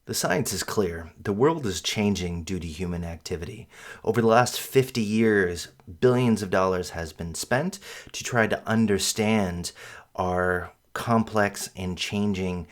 The science is clear. The world is changing due to human activity. Over the last 50 years, billions of dollars has been spent to try to understand our complex and changing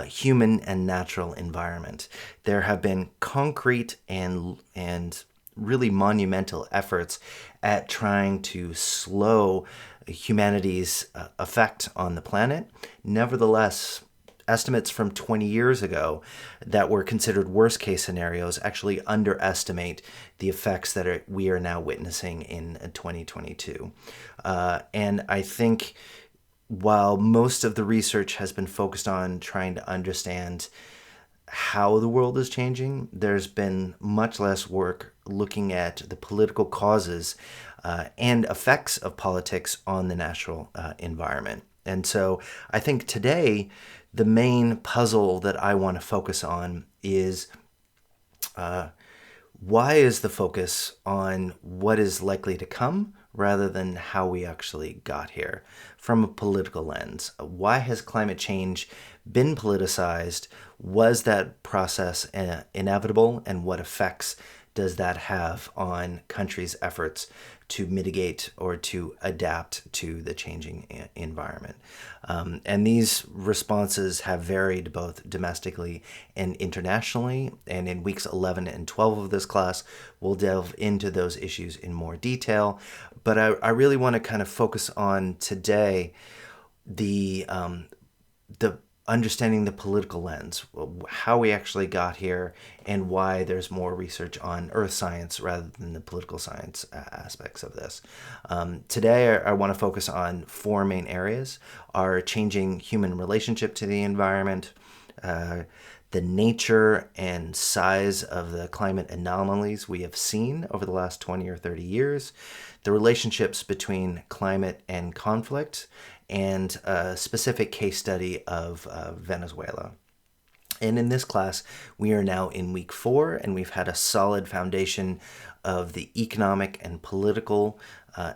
human and natural environment. There have been concrete and really monumental efforts at trying to slow humanity's effect on the planet. Nevertheless, estimates from 20 years ago that were considered worst case scenarios actually underestimate the effects that we are now witnessing in 2022. And I think while most of the research has been focused on trying to understand how the world is changing, there's been much less work looking at the political causes and effects of politics on the natural environment. And so I think today, the main puzzle that I want to focus on is why is the focus on what is likely to come rather than how we actually got here from a political lens? Why has climate change been politicized? Was that process inevitable, and what effects does that have on countries' efforts to mitigate or to adapt to the changing environment? And these responses have varied both domestically and internationally. And in weeks 11 and 12 of this class, we'll delve into those issues in more detail. But I really want to kind of focus on today the understanding the political lens, how we actually got here, and why there's more research on earth science rather than the political science aspects of this. Today, I want to focus on four main areas: our changing human relationship to the environment, the nature and size of the climate anomalies we have seen over the last 20 or 30 years, the relationships between climate and conflict, and a specific case study of Venezuela. And in this class, we are now in week 4, and we've had a solid foundation of the economic and political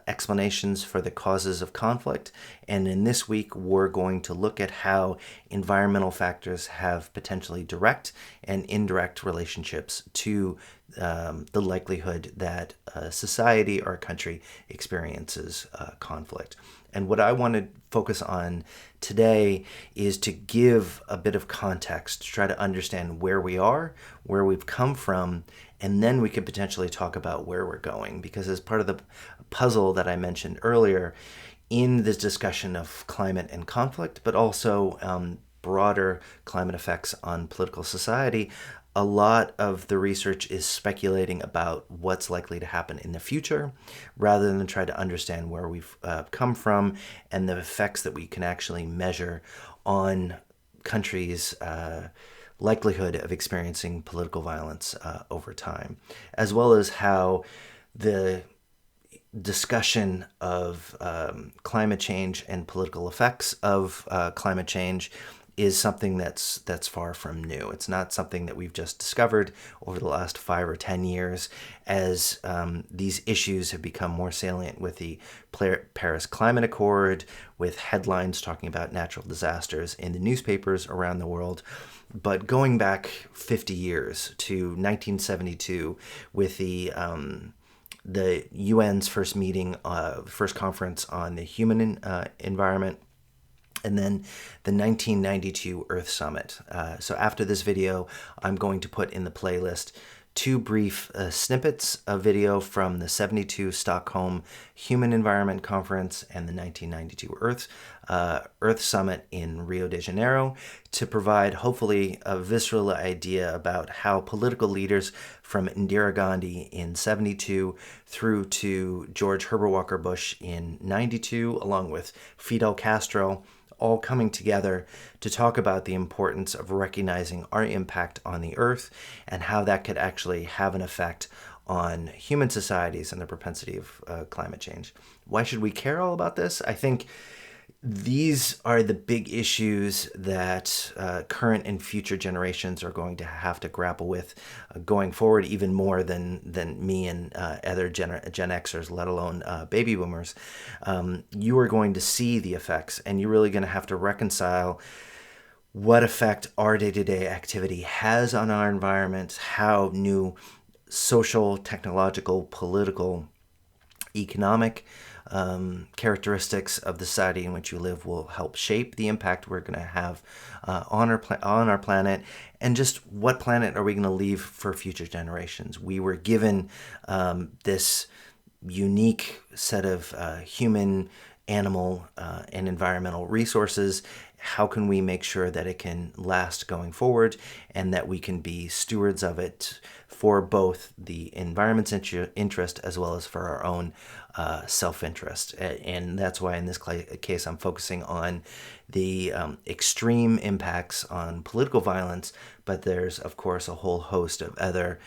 explanations for the causes of conflict. And in this week, we're going to look at how environmental factors have potentially direct and indirect relationships to the likelihood that a society or a country experiences conflict. And what I want to focus on today is to give a bit of context, to try to understand where we are, where we've come from, and then we could potentially talk about where we're going. Because as part of the puzzle that I mentioned earlier, in this discussion of climate and conflict, but also broader climate effects on political society, a lot of the research is speculating about what's likely to happen in the future rather than try to understand where we've come from and the effects that we can actually measure on countries' likelihood of experiencing political violence over time, as well as how the discussion of climate change and political effects of climate change is something that's far from new. It's not something that we've just discovered over the last 5 or 10 years as these issues have become more salient with the Paris Climate Accord, with headlines talking about natural disasters in the newspapers around the world. But going back 50 years to 1972 with the UN's first meeting, first conference on the human environment, and then the 1992 Earth Summit. So after this video, I'm going to put in the playlist 2 brief snippets of video from the 72 Stockholm Human Environment Conference and the 1992 Earth Summit in Rio de Janeiro to provide hopefully a visceral idea about how political leaders from Indira Gandhi in 72 through to George Herbert Walker Bush in 92, along with Fidel Castro, all coming together to talk about the importance of recognizing our impact on the earth and how that could actually have an effect on human societies and the propensity of climate change. Why should we care all about this? I think these are the big issues that current and future generations are going to have to grapple with going forward, even more than me and other Gen Xers, let alone baby boomers. You are going to see the effects, and you're really going to have to reconcile what effect our day-to-day activity has on our environment, how new social, technological, political, economic characteristics of the society in which you live will help shape the impact we're going to have on our planet, and just what planet are we going to leave for future generations. We were given this unique set of human, animal, and environmental resources. How can we make sure that it can last going forward, and that we can be stewards of it for both the environment's interest as well as for our own self-interest? And that's why in this case I'm focusing on the extreme impacts on political violence, but there's of course a whole host of other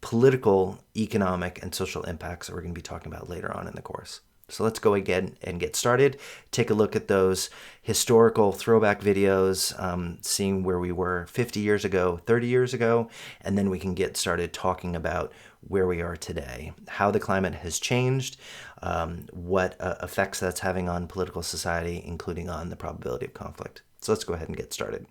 political, economic, and social impacts that we're going to be talking about later on in the course. So let's go again and get started. Take a look at those historical throwback videos, seeing where we were 50 years ago, 30 years ago, and then we can get started talking about where we are today, how the climate has changed, what effects that's having on political society, including on the probability of conflict. So let's go ahead and get started.